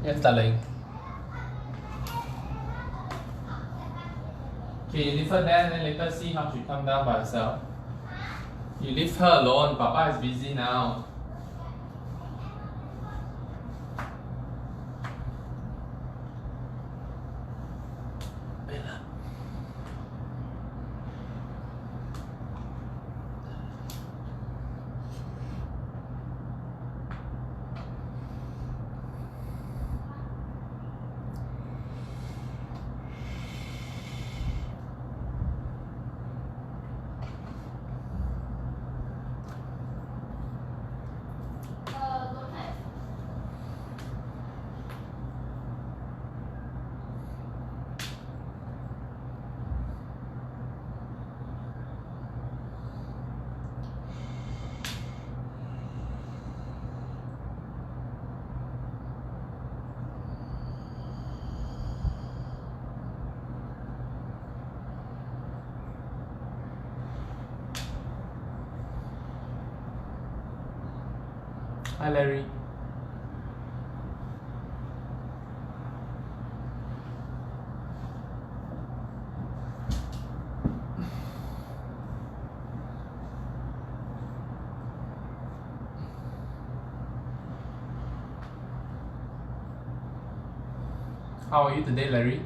Yes, darling. Okay, you leave her there and then later see how she come down by herself. You leave her alone. Papa is busy now. Bella. Don't have. Hi, Larry. How are you today, Larry?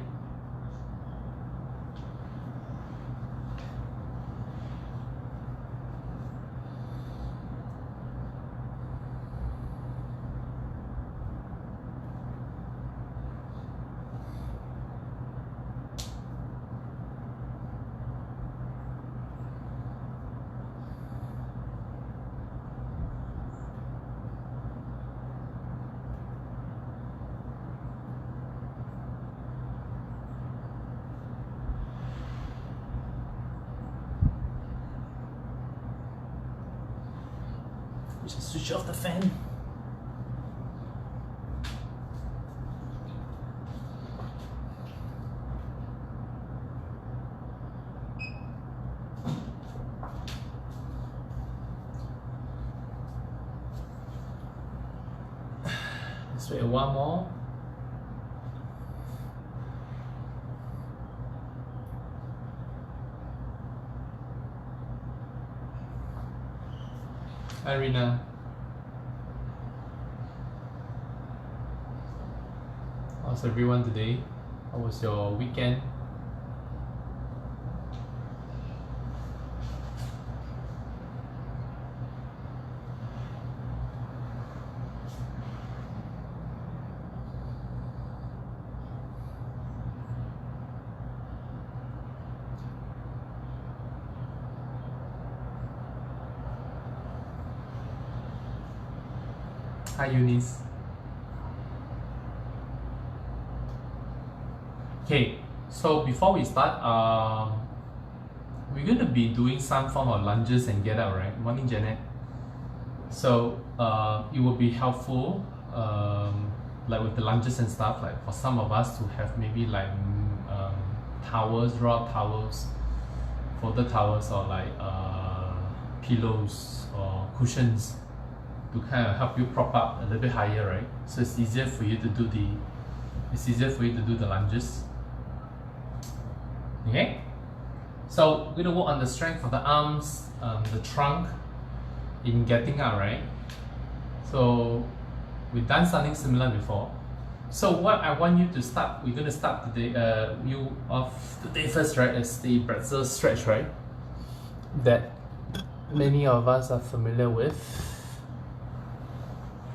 Just switch off the fan. Let's wait one more. Hi, Rina. How's everyone today? How was your weekend? Hi, Eunice. Okay, so before we start, we're going to be doing some form of lunges and get up, right? Morning, Janet. So it will be helpful, like with the lunges and stuff, like for some of us to have maybe like towels, raw towels, folded towels, or like pillows or cushions to kind of help you prop up a little bit higher, right? So it's easier for you to do the lunges. Okay, so we're gonna work on the strength of the arms, the trunk in getting up, right? So we've done something similar before. So what I want you to start, we're gonna start today, today first, right? Is the pretzel stretch, right? That many of us are familiar with.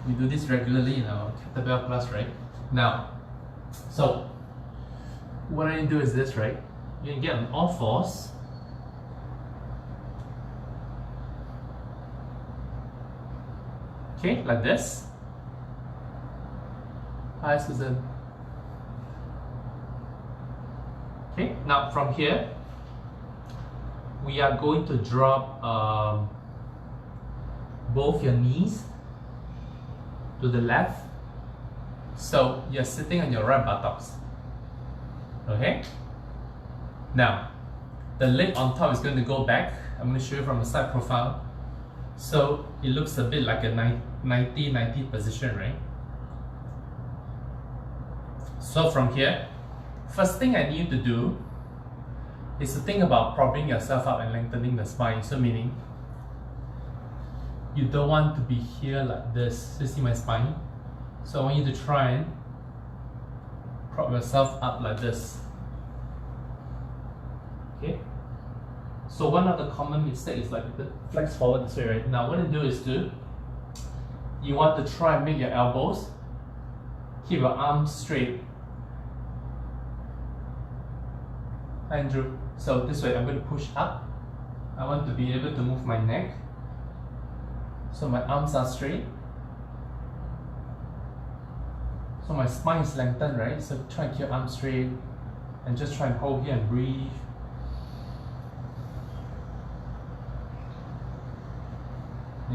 We do this regularly in our kettlebell class, right? Now, so what I do is this, right? You can get on all fours. Okay, like this. Hi, Susan. Okay, now from here, we are going to drop both your knees to the left. So you're sitting on your right buttocks. Okay? Now, the leg on top is going to go back. I'm going to show you from the side profile. So it looks a bit like a 90-90 position, right? So from here, first thing I need you to do is to think about propping yourself up and lengthening the spine. So meaning, you don't want to be here like this. You see my spine? So I want you to try and prop yourself up like this. Okay? So one of the common mistakes is like the flex forward this way, right? Now what you do is you want to try and make your elbows, keep your arms straight. Andrew, so this way I'm going to push up. I want to be able to move my neck. So my arms are straight. So my spine is lengthened, right? So try and keep your arms straight and just try and hold here and breathe.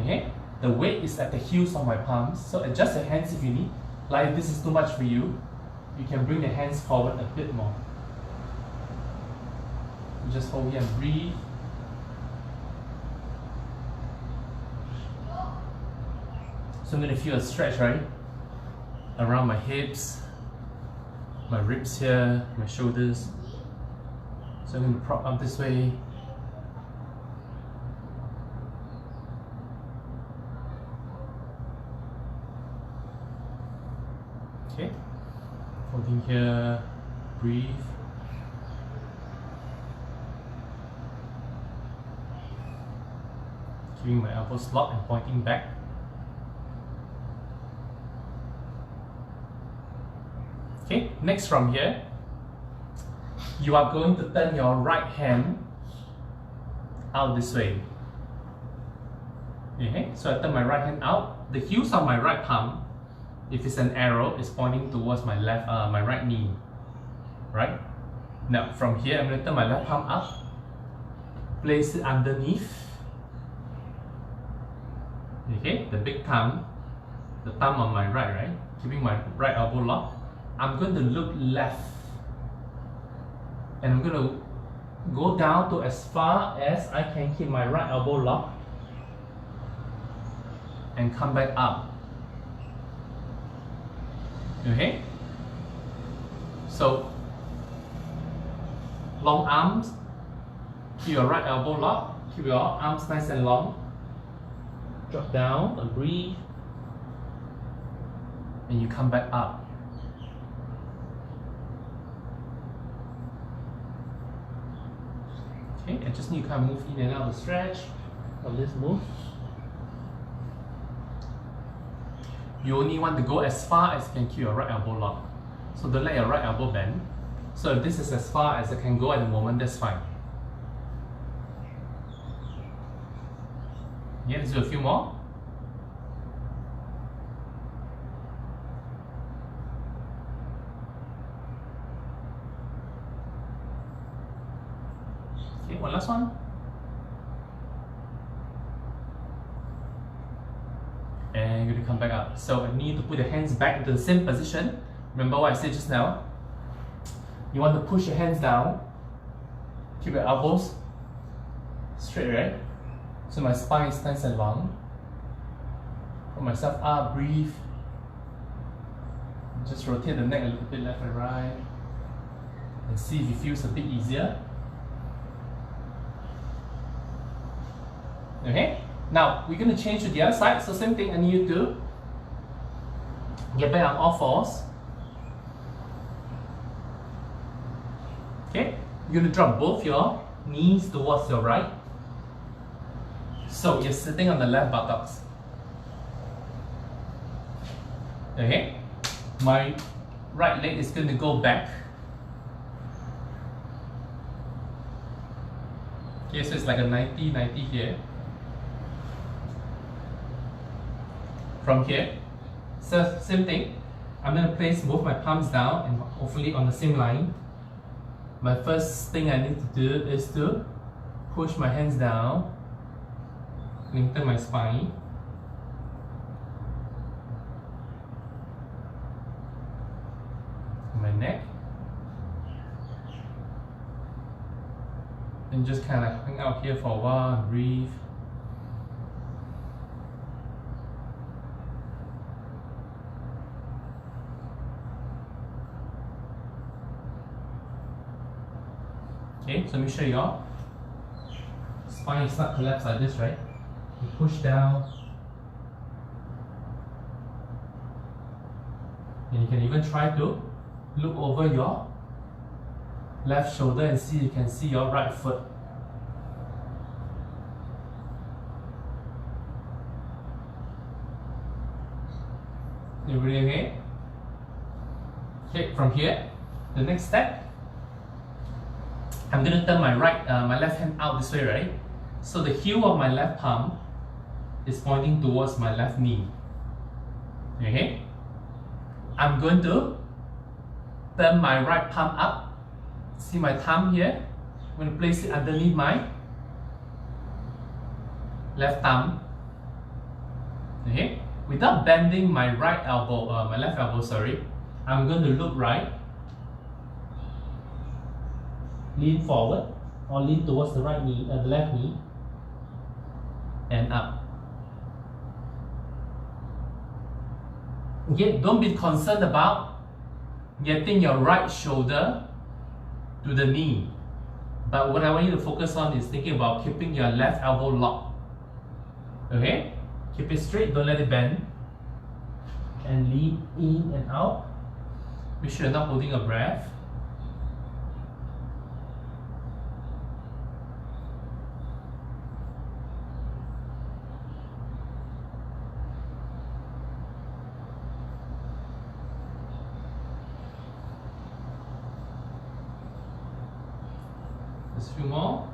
Okay? The weight is at the heels of my palms. So adjust your hands if you need. Like if this is too much for you, you can bring the hands forward a bit more. Just hold here and breathe. So I'm going to feel a stretch, right? Around my hips, my ribs here, my shoulders. So I'm going to prop up this way. Okay. Holding here, breathe. Keeping my elbows locked and pointing back. Okay, next from here, you are going to turn your right hand out this way. Okay, so I turn my right hand out. The heels of my right palm, if it's an arrow, is pointing towards my my right knee. Right? Now from here, I'm going to turn my left palm up, place it underneath. Okay, the big thumb, the thumb on my right, keeping my right elbow locked. I'm going to look left and I'm going to go down to as far as I can keep my right elbow locked and come back up. Okay? So, long arms, keep your right elbow locked, keep your arms nice and long. Drop down and breathe, and you come back up. Okay, I just need to kind of move in and out of the stretch of this move. You only want to go as far as you can keep your right elbow locked. So don't let your right elbow bend. So if this is as far as I can go at the moment, that's fine. Yeah, let's do a few more. Okay, one last one. And you're going to come back up. So I need to put the hands back into the same position. Remember what I said just now? You want to push your hands down. Keep your elbows straight, right? So my spine is nice and long. Put myself up, breathe. Just rotate the neck a little bit left and right. And see if it feels a bit easier. Okay? Now we're going to change to the other side. So same thing, I need you to get back on all fours. Okay? You're going to drop both your knees towards your right. So you're sitting on the left buttocks. Okay? My right leg is going to go back. Okay, so it's like a 90-90 here. From here, so same thing. I'm going to place both my palms down and hopefully on the same line. My first thing I need to do is to push my hands down, lengthen my spine. My neck. And just kind of hang out here for a while, breathe. Okay, so make sure your spine is not collapsed like this, right? You push down. And you can even try to look over your left shoulder and see, you can see your right foot. Everything okay? Okay, from here, the next step, I'm going to turn my left hand out this way, right? So the heel of my left palm is pointing towards my left knee. Okay? I'm going to turn my right palm up. See my thumb here? I'm going to place it underneath my left thumb. Okay? Without bending my right elbow, my left elbow, sorry, I'm going to look right, lean forward, or lean towards the right knee, the left knee, and up. Okay, don't be concerned about getting your right shoulder to the knee, but what I want you to focus on is thinking about keeping your left elbow locked. Okay, keep it straight, don't let it bend, and lean in and out. Make sure you're not holding a breath. Just a few more.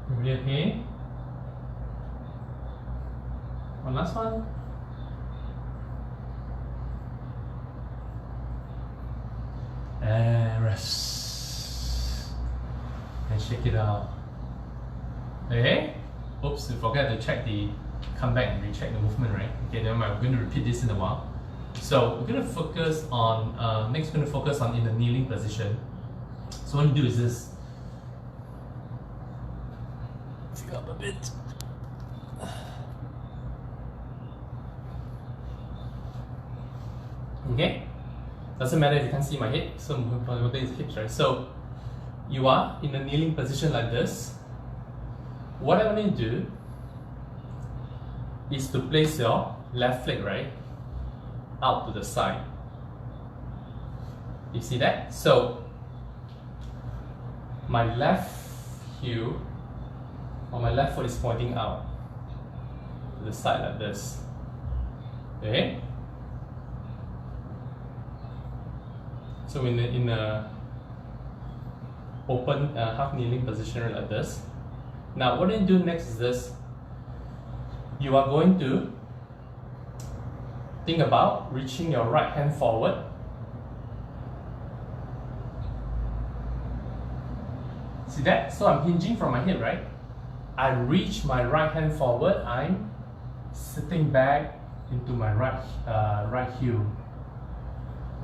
Everybody okay? One last one. And rest. And shake it out. Okay? Oops, we forgot to check come back and recheck the movement, right? Okay, never mind, we're going to repeat this in a while. So we're going to focus on, next we're going to focus on in the kneeling position. So what you do is this. Pick up a bit. Okay? Doesn't matter if you can't see my head, so important is hips, right? So you are in a kneeling position like this. What I want you to do is to place your left leg, right, out to the side. You see that? So my left heel or my left foot is pointing out to the side like this. Okay? So in a open half kneeling position like this. Now what you do next is this. You are going to think about reaching your right hand forward. See that? So I'm hinging from my hip, right? I reach my right hand forward. I'm sitting back into my right heel.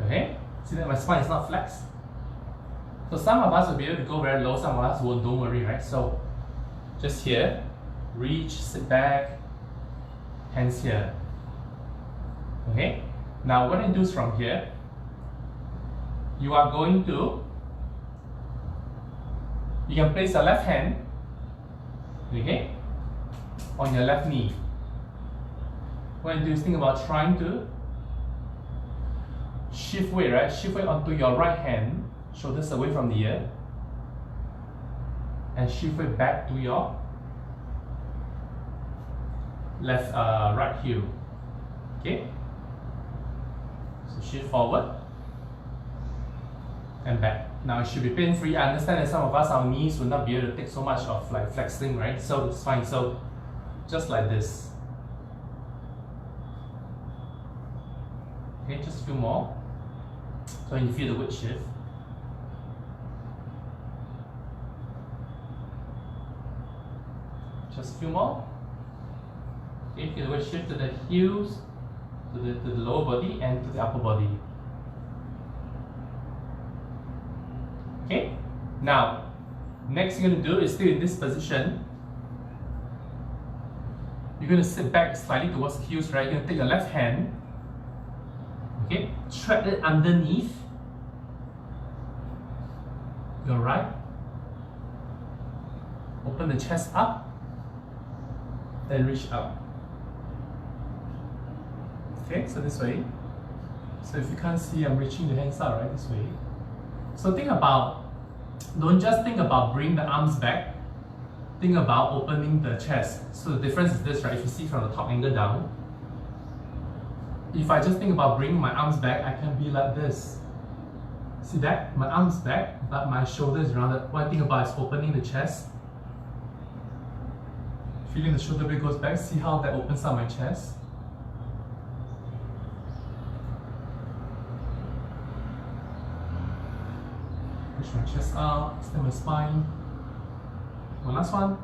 Okay? See that my spine is not flexed? So some of us will be able to go very low, some of us won't, don't worry, right? So just here, reach, sit back, hands here. Okay? Now what you do is from here, you are going to, you can place your left hand, okay, on your left knee. What you do is think about trying to shift weight, right? Shift weight onto your right hand, shoulders away from the ear, and shift weight back to your right heel. Okay? So shift forward and back. Now it should be pain-free. I understand that some of us, our knees will not be able to take so much of like flexing, right? So it's fine. So just like this. Okay, just a few more. So when you feel the weight shift. Just a few more. Okay, feel the weight shift to the heels, to the lower body and to the upper body. Okay, now next you're going to do is still in this position. you're going to sit back slightly towards the heels, right? You're going to take your left hand, okay, trap it underneath your right, open the chest up, then reach up. Okay, so this way. So if you can't see, I'm reaching the hands out, right, this way. So think about, don't just think about bringing the arms back, think about opening the chest. So the difference is this, right? If you see from the top angle down, if I just think about bringing my arms back, I can be like this. See that? My arms back, but my shoulder is rounded. What I think about is opening the chest. Feeling the shoulder blade goes back. See how that opens up my chest? Push my chest out, extend my spine. One last one.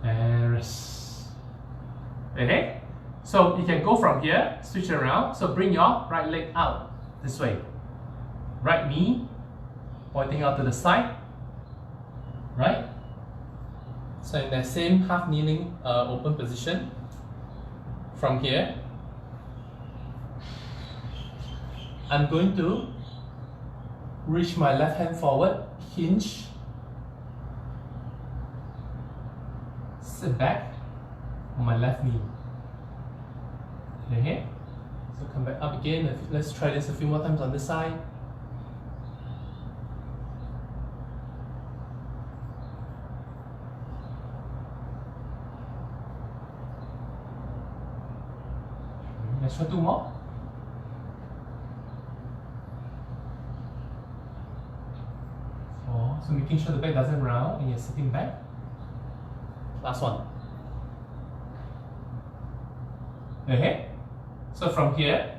And rest. Okay? So you can go from here, switch around. So bring your right leg out this way. Right knee pointing out to the side. Right? So in that same half kneeling open position, from here, I'm going to reach my left hand forward, hinge, sit back on my left knee. Okay, so come back up again. Let's try this a few more times on this side. Let's try two more. Four. So making sure the back doesn't round and you're sitting back. Last one. Okay. So from here,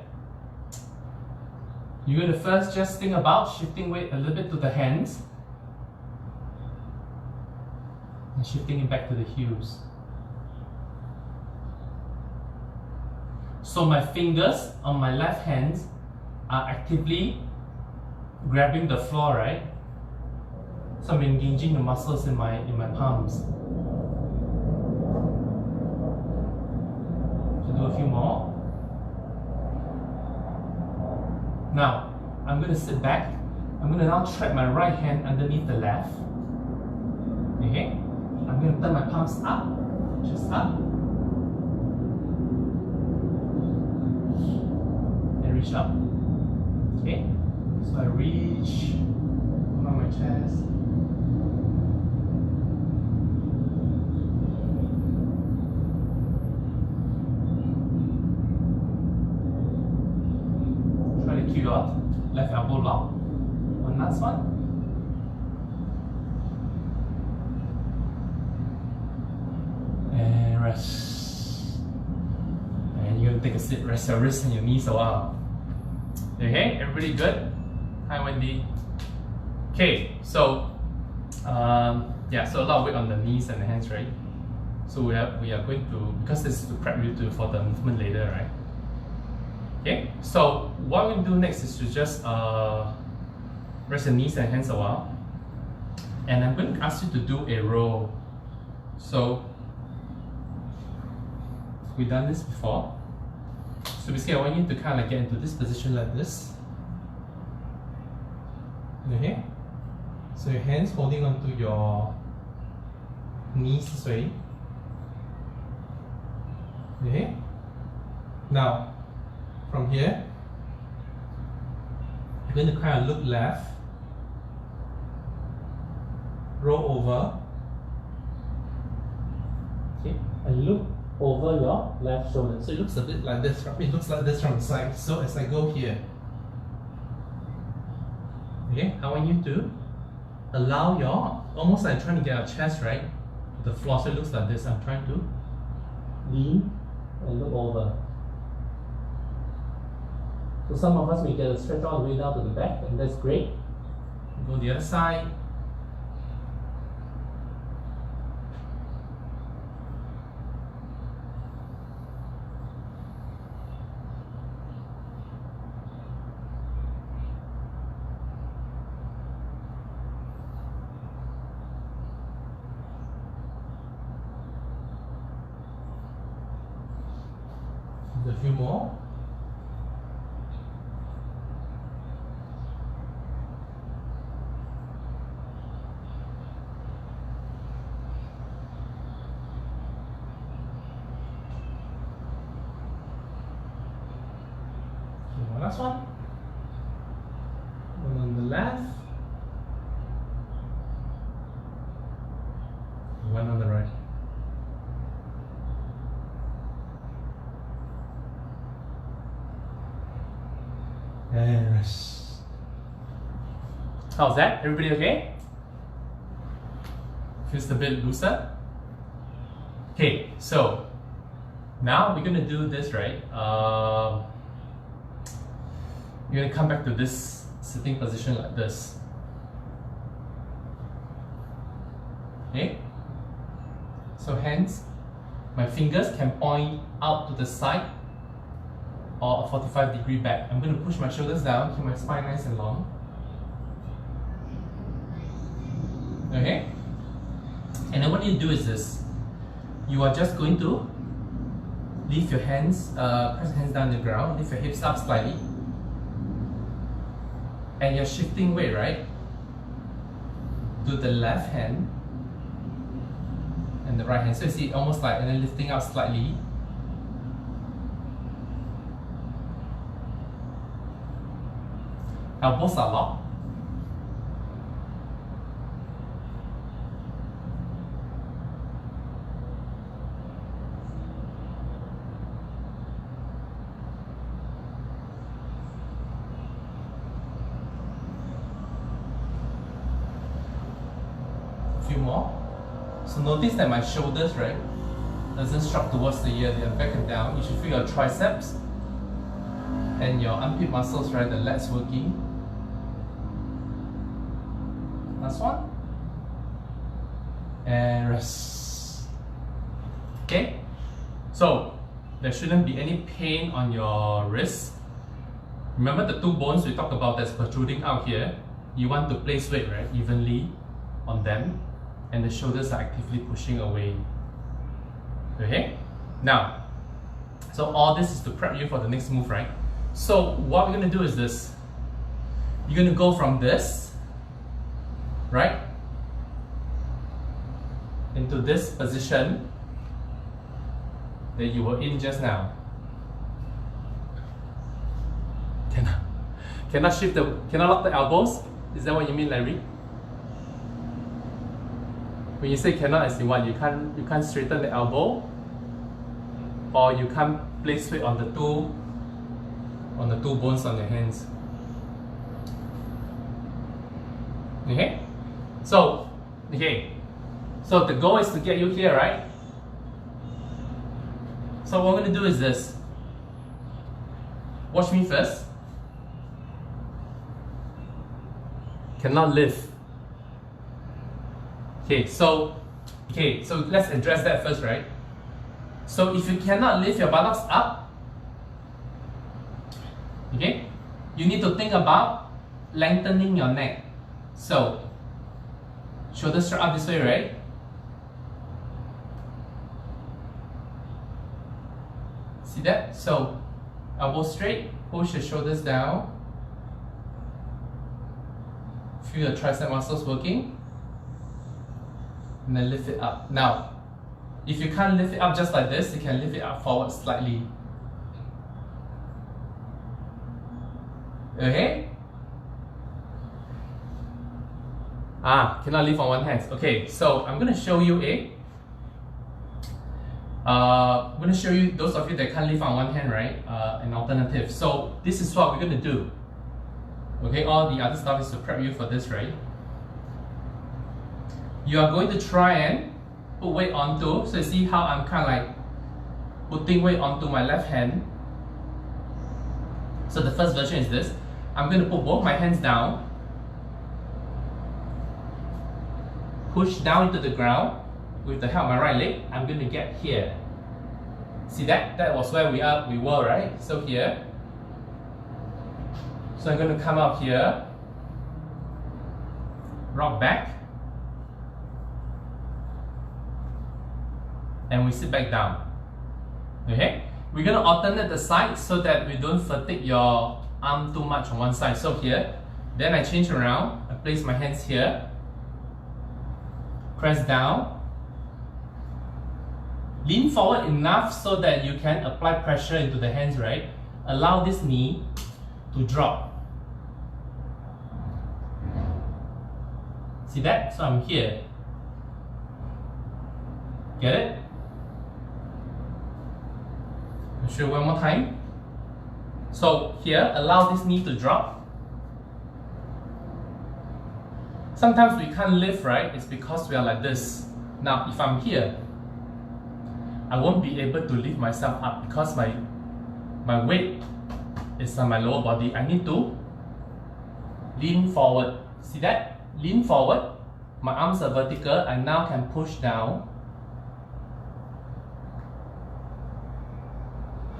you're going to first just think about shifting weight a little bit to the hands and shifting it back to the heels. So my fingers on my left hand are actively grabbing the floor, right? So I'm engaging the muscles in my palms. So do a few more. Now, I'm going to sit back. I'm going to now trap my right hand underneath the left. Okay? I'm going to turn my palms up, just up. And reach up. Okay? So I reach around my chest. Q out, left elbow lock. One last one. And rest. And you're gonna take a sit, rest your wrists and your knees a while. Okay, everybody good? Hi Wendy. Okay, so yeah, so a lot of weight on the knees and the hands, right? So we are going to, because this is to prep you for the movement later, right? Okay, so what we'll do next is to just rest your knees and hands a while. And I'm going to ask you to do a roll. So, we've done this before. So basically I want you to kind of get into this position like this. Okay? So your hands holding onto your knees this way. Okay? Now, from here, you're going to kind of look left, roll over, okay, and look over your left shoulder. So it looks a bit like this, it looks like this from the side. So as I go here, okay, I want you to allow your, almost like trying to get our chest right, the floor, so it looks like this. I'm trying to lean and look over. So some of us, we get a stretch all the way down to the back, and that's great. Go the other side. A few more. Okay, last one. One on the left. One on the right. And rest. How's that? Everybody okay? Feels a bit looser? Okay, so now we're gonna do this, right? You're gonna come back to this sitting position like this. Okay? So hands, my fingers can point out to the side or a 45-degree back. I'm going to push my shoulders down, keep my spine nice and long. Okay? And then what you do is this. You are just going to lift your hands, press your hands down the ground, lift your hips up slightly. And you're shifting weight, right? To the left hand and the right hand. So you see almost like, and then lifting up slightly. Elbows are locked. A few more. So notice that my shoulders, right, doesn't shrug towards the ear, they are back and down. You should feel your triceps and your armpit muscles, right, the lats working. Last one. And rest. Okay? So, there shouldn't be any pain on your wrist. Remember the two bones we talked about that's protruding out here? You want to place weight, right, evenly on them, and the shoulders are actively pushing away. Okay? Now, so all this is to prep you for the next move, right? So what we're going to do is this. You're going to go from this, right, into this position that you were in just now. Cannot lock the elbows? Is that what you mean, Larry? When you say cannot, as in what? You can't straighten the elbow, or you can't place weight on the two bones on your hands. Okay? So the goal is to get you here, right? So what I'm going to do is this. Watch me first. Cannot lift. Okay, so let's address that first, right? So if you cannot lift your buttocks up, okay, you need to think about lengthening your neck. So shoulders straight up this way, right? See that? So elbows straight, push your shoulders down. Feel your tricep muscles working. And then lift it up. Now, if you can't lift it up just like this, you can lift it up forward slightly. Okay? Cannot lift on one hand. Okay, so I'm going to show you I'm going to show you, those of you that can't lift on one hand, right, an alternative. So this is what we're going to do. Okay, all the other stuff is to prep you for this, right? You are going to try and put weight onto, so you see how I'm kind of like putting weight onto my left hand. So the first version is this. I'm going to put both my hands down, push down into the ground with the help of my right leg. I'm going to get here. See that? That was where we were, right? So here. So I'm going to come up here, rock back, and we sit back down. Okay? we're gonna alternate the sides so that we don't fatigue your arm too much on one side. So here, then I change around, I place my hands here, press down, lean forward enough so that you can apply pressure into the hands, right? Allow this knee to drop. See that? So I'm here. Get it? I'll show you one more time. So here, allow this knee to drop. Sometimes we can't lift, right? It's because we are like this. Now, if I'm here, I won't be able to lift myself up because my weight is on my lower body. I need to lean forward. See that? Lean forward. My arms are vertical. I now can push down.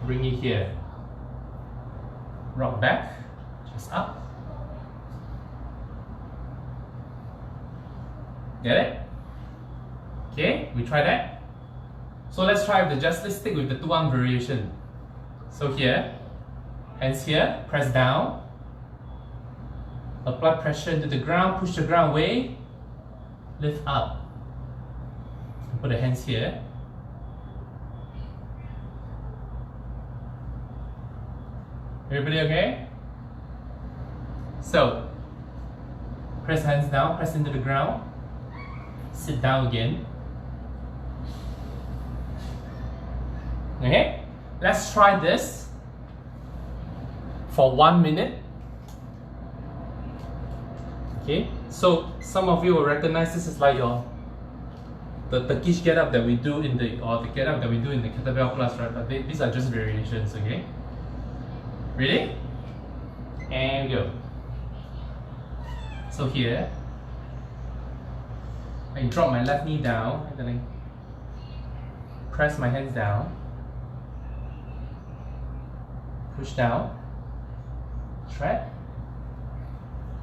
Bring it here. Rock back. Just up. Get it? Okay, we try that. So let's try with let's stick with the 2-arm variation. So here, hands here, press down. Apply pressure into the ground, push the ground away, lift up. Put the hands here. Everybody okay? So, press hands down, press into the ground, sit down again. Okay, let's try this for 1 minute. Okay, so some of you will recognize this is like the Turkish get up that we do in the get up that we do in the kettlebell class, right? But these are just variations. Okay, ready? And go. So here, I drop my left knee down and then I press my hands down. Push down, shred,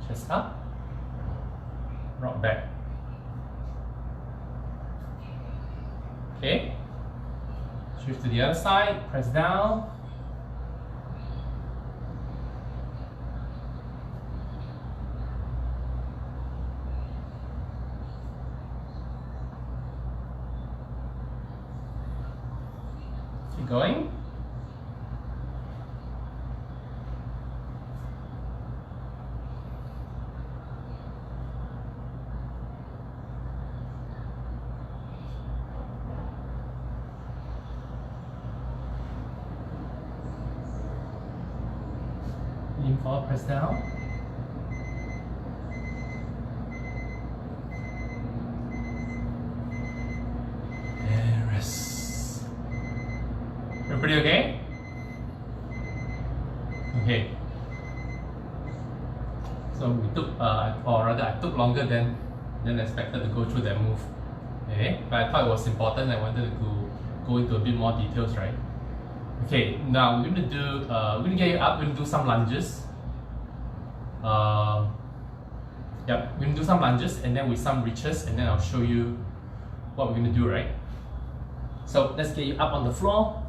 chest up, rock back. Okay, shift to the other side, press down. Keep going. Lean forward, press down. And rest. Everybody okay? Okay. So we took, or rather I took longer than expected to go through that move. Okay, but I thought it was important. I wanted to go into a bit more details, right? Okay, now we're gonna do, we're gonna get you up, we're gonna do some lunges. Yep, we're gonna do some lunges and then with some reaches, and then I'll show you what we're gonna do, right? So let's get you up on the floor,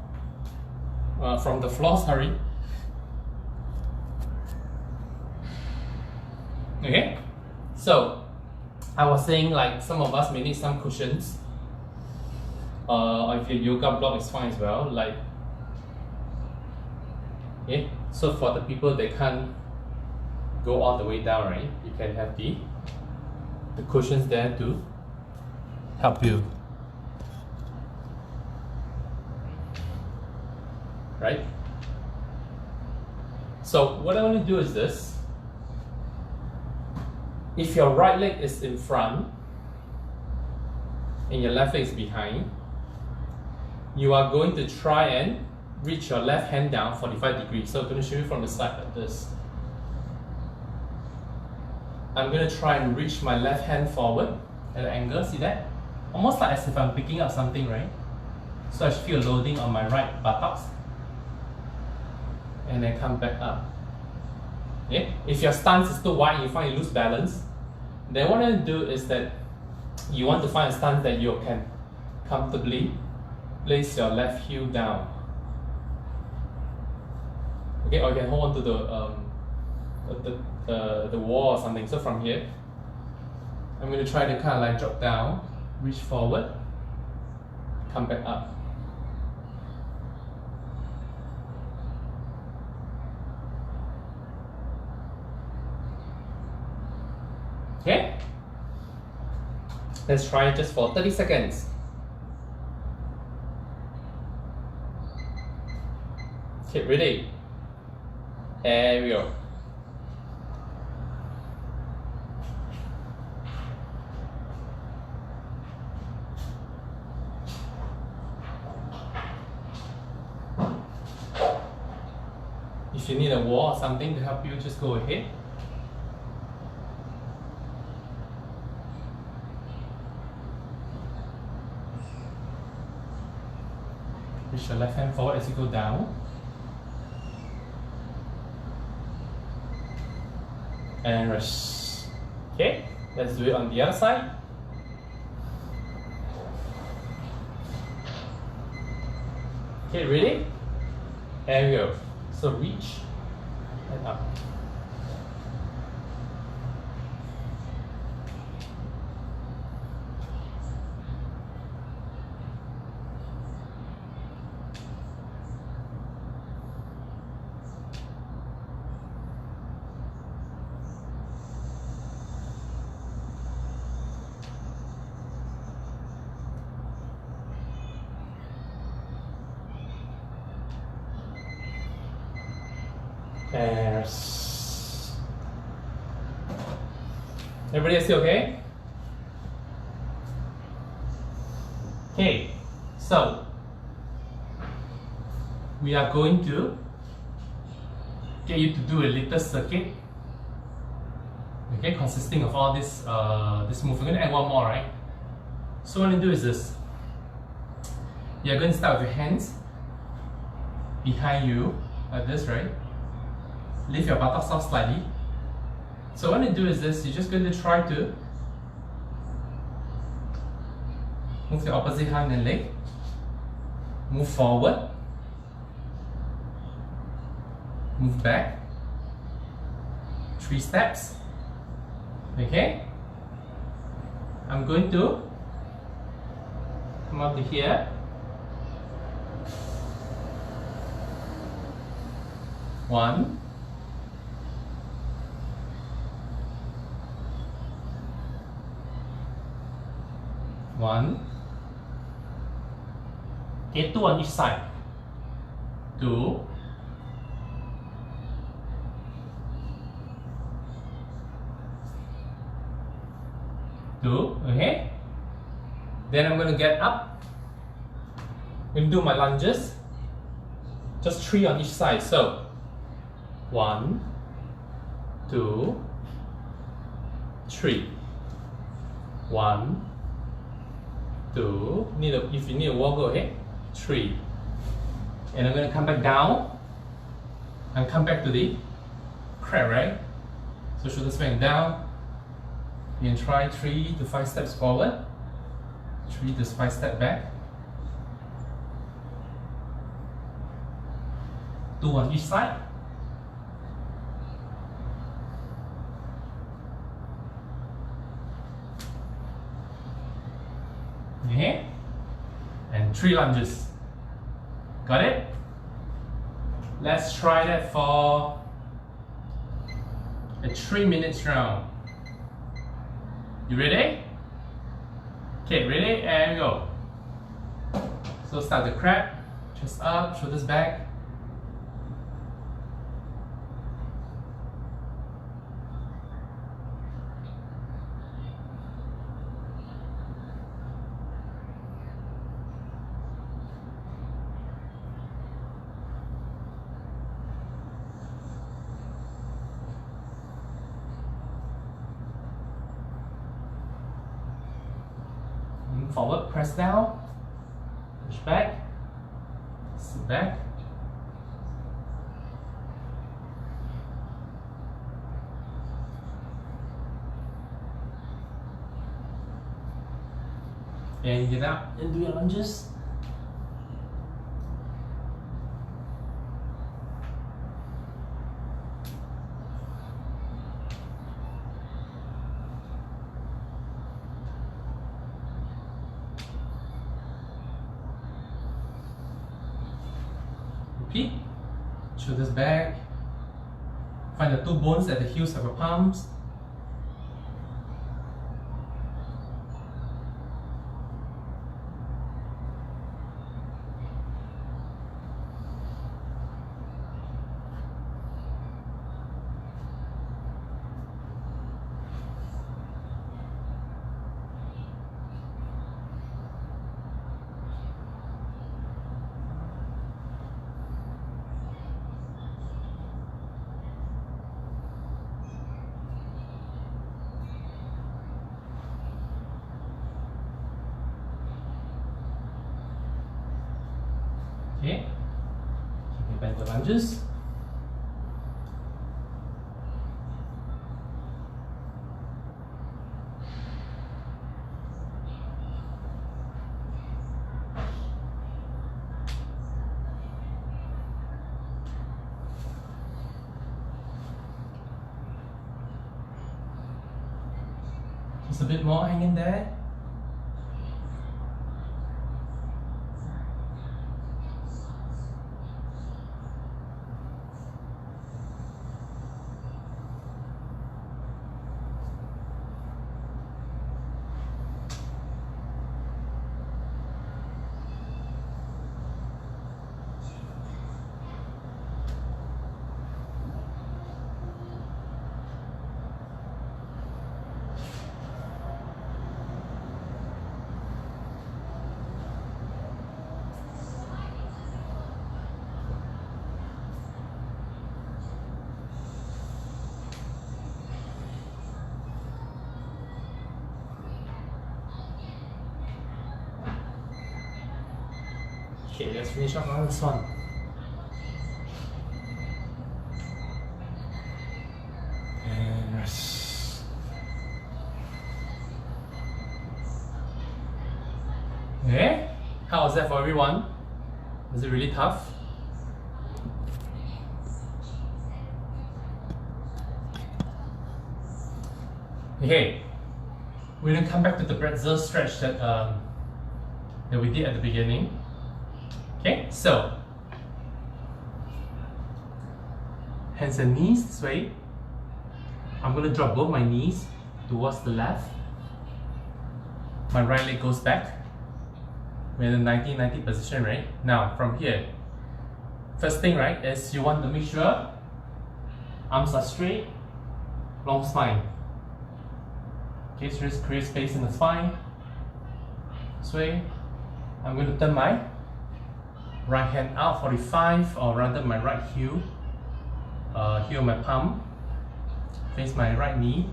from the floor, sorry. Okay, so I was saying like some of us may need some cushions. Or if your yoga block is fine as well, like. Okay, so for the people that can't go all the way down, right, you can have the cushions there to help you, right? So what I want to do is this. If your right leg is in front and your left leg is behind, you are going to try and reach your left hand down 45 degrees. So I'm going to show you from the side like this. I'm going to try and reach my left hand forward at an angle. See that? Almost like as if I'm picking up something, right? So I should feel loading on my right buttocks. And then come back up. Okay? If your stance is too wide and you find you lose balance, then what I do is that you want to find a stance that you can comfortably place your left heel down. Okay, or you can hold on to the wall or something. So from here, I'm going to try to kind of like drop down, reach forward, come back up. Okay? Let's try it just for 30 seconds. Okay, ready? There we go. If you need a wall or something to help you, just go ahead. Push your left hand forward as you go down. And rest. Okay, let's do it on the other side. Okay, ready? There we go. So reach and up. And everybody still okay? Okay, so we are going to get you to do a little circuit, okay, consisting of all this this move. We're going to add one more, right? So what I'm going to do is this. You're going to start with your hands behind you like this, right? Lift your buttocks up slightly. So what you do is this, you're just going to try to move the opposite hand and leg, move forward, move back, 3 steps, okay? I'm going to come up to here, 1, 1, okay, 2 on each side, 2, 2, okay? Then I'm going to get up, I'm going to do my lunges, just 3 on each side, so 1, 2, 3, 1, 2, if you need a wall, go ahead, 3, and I'm going to come back down and come back to the crab, right? So shoulders bang down, you can try 3 to 5 steps forward, 3 to 5 steps back, 2 on each side, okay, and 3 lunges. Got it? Let's try that for a 3 minutes round. You ready? Okay, ready? And go. So start the crab, chest up, shoulders back. Forward, press down, push back, sit back. And get up and do your lunges. Okay, shoulders back. Find the two bones at the heels of your palms. Okay, keep back the lunges. Just a bit more, hang in there. Okay, let's finish up on this one. And rest. Okay, how was that for everyone? Was it really tough? Okay, we're gonna come back to the pretzel stretch that we did at the beginning. Okay, so hands and knees this way. I'm going to drop both my knees towards the left. My right leg goes back. We're in the 90-90 position, right? Now from here, first thing, right, is you want to make sure arms are straight, long spine. Okay, so just create space in the spine. This way, I'm going to turn my right hand out 45, or rather my right heel, heel my palm, face my right knee,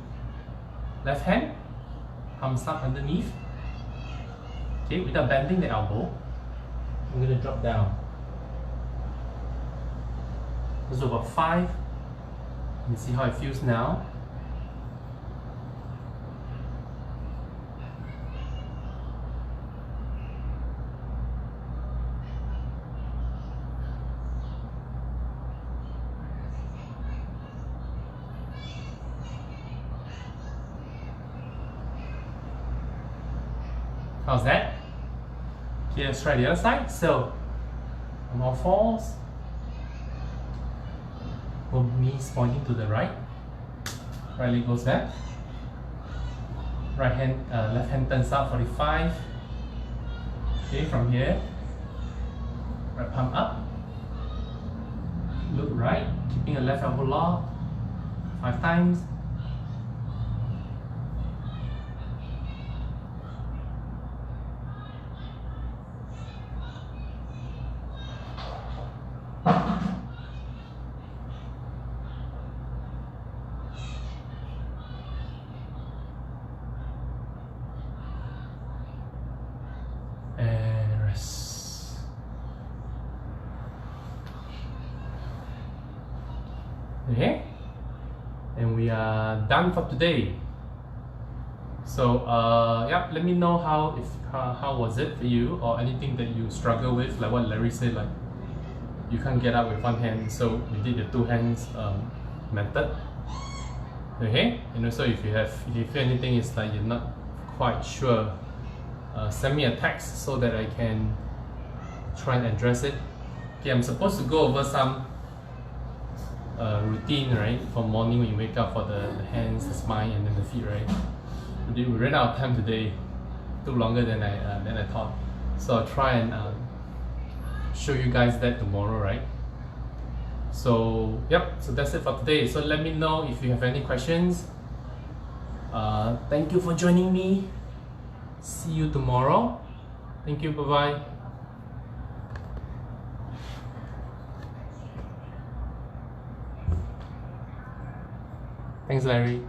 left hand, palms up underneath. Okay, without bending the elbow, I'm going to drop down. This is about 5. You see how it feels now. How's that? Okay, let's try the other side. So, on all fours, both knees pointing to the right. Right leg goes back. Right hand, left hand turns out 45. Okay, from here, right palm up. Look right, keeping a left elbow locked. 5 times. And rest. Okay, and we are done for today. So yeah, let me know how was it for you, or anything that you struggle with, like what Larry said, like you can't get up with one hand, so we did the 2 hands method. Okay, and also if you feel anything is like you're not quite sure, send me a text so that I can try and address it. Okay, I'm supposed to go over some routine, right? From morning when you wake up for the hands, the spine, and then the feet, right? We ran out of time today. Took longer than I thought. So I'll try and show you guys that tomorrow, right? So yep, so that's it for today. So let me know if you have any questions. Thank you for joining me. See you tomorrow. Thank you, bye bye. Thanks, Larry.